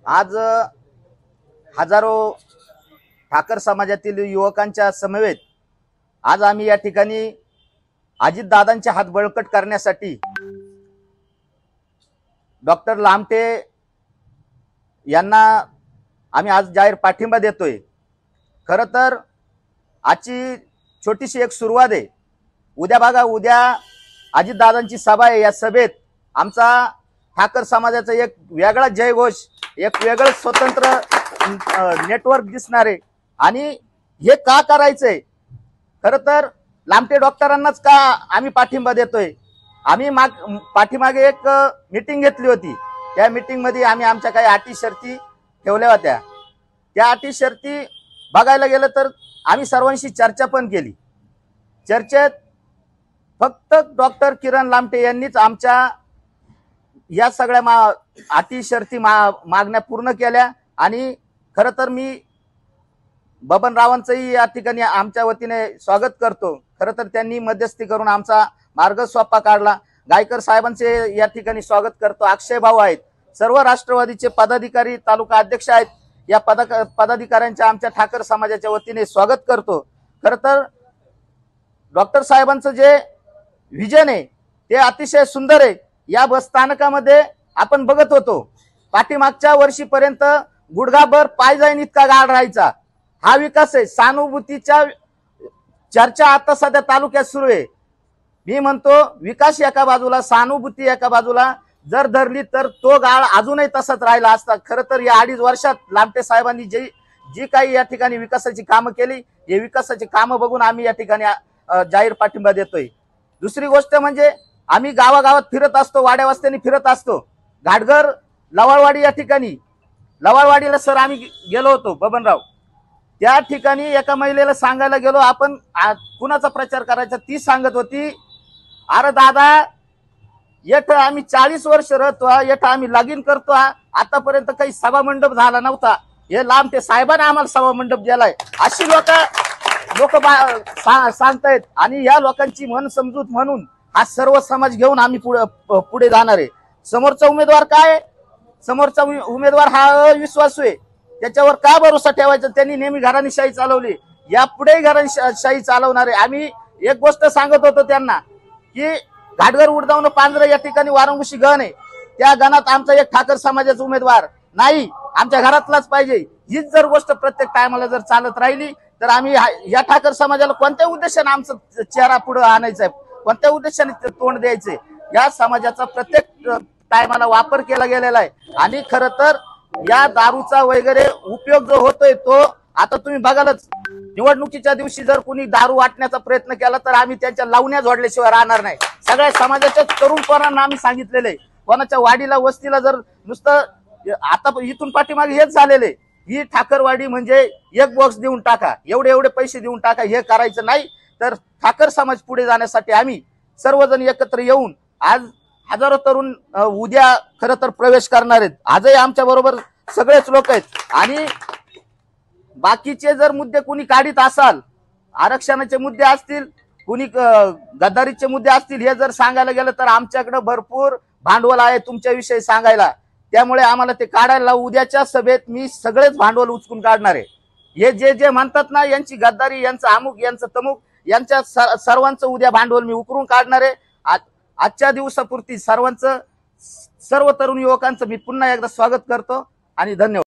आज हजारो ठाकर समाजातील युवकांच्या समवेत आज आम्ही या ठिकाणी अजितदादांचे हात बळकट करण्यासाठी डॉक्टर लामटे यांना आम्ही आज जाहीर पाठिंबा देतोय। खरं तर आजची छोटीशी एक सुरुवात आहे। उद्या बघा, उद्या अजितदादांची सभा आहे। या सभेत आमचा ठाकर समाजाचा एक वेगळा जयघोष, एक वेगळं स्वतंत्र नेटवर्क दिसणार आहे। आणि हे का करायचंय? खरं तर लामटे डॉक्टरांनाच का आम्ही पाठिंबा देतोय? आम्ही पाठीमागे एक मीटिंग घेतली होती। त्या मीटिंग मध्ये आम्ही आमच्या काही अटी शर्ती ठेवल्या होत्या। त्या अटी शर्ती बघायला गेलं तर आम्ही सर्वांशी चर्चा पण केली। चर्चेत फक्त डॉक्टर किरण लामटे यांनीच आमच्या या सगळ्या अटी शर्ती मागण्या पूर्ण केल्या। आणि खरं तर मी बबनरावांचंही या ठिकाणी आमच्या वतीने स्वागत करतो। खरं तर त्यांनी मध्यस्थी करून आमचा मार्ग सोपा काढला। गायकर साहेबांचे या ठिकाणी स्वागत करतो। अक्षय भाऊ आहेत, सर्व राष्ट्रवादीचे पदाधिकारी, तालुका अध्यक्ष आहेत। या पदाधिकाऱ्यांच्या आमच्या ठाकर समाजाच्या वतीने स्वागत करतो। खरं तर डॉक्टर साहेबांचं जे विजन आहे ते अतिशय सुंदर आहे। या बस स्थानकामध्ये आपण बघत होतो, पाठीमागच्या वर्षीपर्यंत गुडघाभर पाय जाईन इतका गाळ राहायचा। हा विकास आहे। सहानुभूतीच्या चर्चा आता सध्या तालुक्यात सुरू आहे। मी म्हणतो, विकास एका बाजूला, सहानुभूती एका बाजूला जर धरली तर तो गाळ अजूनही तसाच राहिला असता। खरं तर या 2.5 वर्षात लामटे साहेबांनी जी काही या ठिकाणी विकासाची कामं केली, हे विकासाची कामं बघून आम्ही या ठिकाणी जाहीर पाठिंबा देतोय। दुसरी गोष्ट म्हणजे आम्ही गावागावात फिरत असतो, वाड्या वस्त्यांनी फिरत असतो। घाटघर, लवाळवाडी, या ठिकाणी लवाळवाडीला सर आम्ही गेलो होतो बबनराव। त्या ठिकाणी एका महिलेला सांगायला गेलो, आपण कुणाचा प्रचार करायचा? ती सांगत होती, अरे दादा, येठ आम्ही 40 वर्ष राहतो, येठ आम्ही लगीन करतो, आतापर्यंत काही सभा मंडप झाला नव्हता। हे लामटे साहेबांनी आम्हाला सभा मंडप दिलाय, अशी लोक सांगतायत। आणि या लोकांची मन समजूत म्हणून हा सर्व समाज घेऊन आम्ही पुढे जाणार आहे। समोरचा उमेदवार काय? समोरचा उमेदवार हा अविश्वासू आहे, त्याच्यावर का भरोसा ठेवायचा? त्यांनी नेहमी घराणेशाही चालवली, यापुढे घराणेशाही चालवणार आहे। आम्ही एक गोष्ट सांगत होतो त्यांना की घाटघर, उडदावणं, पांजरा या ठिकाणी वारंगुशी गण आहे, त्या गणात आमचा एक ठाकर समाजाचा उमेदवार नाही, आमच्या घरातलाच पाहिजे। हीच जर गोष्ट प्रत्येक टायमाला जर चालत राहिली तर आम्ही या ठाकर समाजाला कोणत्या उद्देशाने आमचा चेहरा पुढे आणायचा आहे, कोणत्या उद्देशाने तोंड द्यायचंय? या समाजाचा प्रत्येक टायमाला वापर केला गेलेला आहे। आणि खरं तर या दारूचा वगैरे उपयोग जो होतोय तो आता तुम्ही बघालच, निवडणुकीच्या दिवशी जर कोणी दारू वाटण्याचा प्रयत्न केला तर आम्ही त्यांच्या लावण्या जोडल्याशिवाय राहणार नाही। सगळ्या समाजाच्या तरुण पोरांना आम्ही सांगितलेले, कोणाच्या वाडीला, वस्तीला जर नुसतं आता इथून पाठीमागे हेच झालेले, ही ठाकरवाडी म्हणजे एक बॉक्स देऊन टाका, एवढे पैसे देऊन टाका, हे करायचं नाही। तर ठाकर समाज पुढे जाण्यासाठी आम्ही सर्वजण एकत्र येऊन आज हजारो तरुण उद्या खरं तर प्रवेश करणार आहेत। आजही आमच्या बरोबर सगळेच लोक आहेत। आणि बाकीचे जर मुद्दे कुणी काढीत असाल, आरक्षणाचे मुद्दे असतील, कुणी गद्दारीचे मुद्दे असतील, हे जर सांगायला गेलं तर आमच्याकडे भरपूर भांडवल आहे तुमच्याविषयी सांगायला। त्यामुळे आम्हाला ते काढायला उद्याच्या सभेत मी सगळेच भांडवल उचकून काढणार आहे। हे जे म्हणतात ना, यांची गद्दारी, यांचं अमुक, यांचं तमुक, यांच्या सर्वांचं उद्या भांडवल मी उकरून काढणार आहे। आजच्या दिवसापुरती सर्व तरुण युवकांचं मी पुन्हा एकदा स्वागत करतो आणि धन्यवाद।